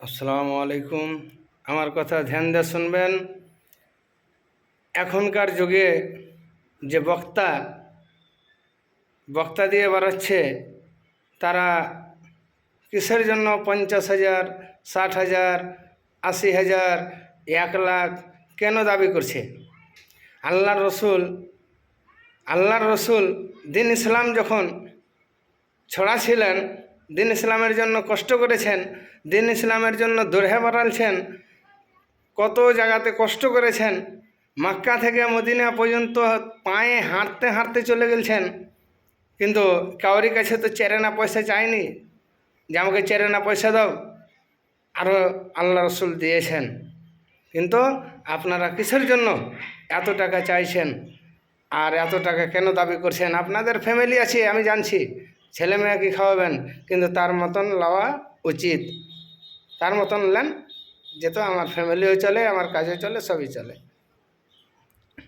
আসসালামু আলাইকুম। আমার কথা ধ্যান দিয়ে শুনবেন। এখনকার যুগে যে বক্তা বক্তা দিয়ে বাড়াচ্ছে, তারা কিসের জন্য 50,000, 60,000, 80,000, 1 লাখ কেন দাবি করছে? আল্লাহর রসুল আল্লাহর রসুল দিন ইসলাম যখন ছড়াছিলেন, দিন ইসলামের জন্য কষ্ট করেছেন, দিন ইসলামের জন্য দোরহে বাড়ালছেন, কত জায়গাতে কষ্ট করেছেন। মক্কা থেকে মদিনা পর্যন্ত পায়ে হাঁটতে হাঁটতে চলে গেছেন, কিন্তু কাউরি কাছে তো চেরেনা পয়সা চায়নি যে আমাকে চেরেনা পয়সা দাও। আরও আল্লাহ রসুল দিয়েছেন। কিন্তু আপনারা কিসের জন্য এত টাকা চাইছেন আর এত টাকা কেন দাবি করছেন? আপনাদের ফ্যামিলি আছে, আমি জানছি, ছেলে মেয়েকে খাওয়াবেন, কিন্তু তার মতন লওয়া উচিত। তার মতন নেন, যেহেতু আমার ফ্যামিলিও চলে, আমার কাজও চলে, সবই চলে।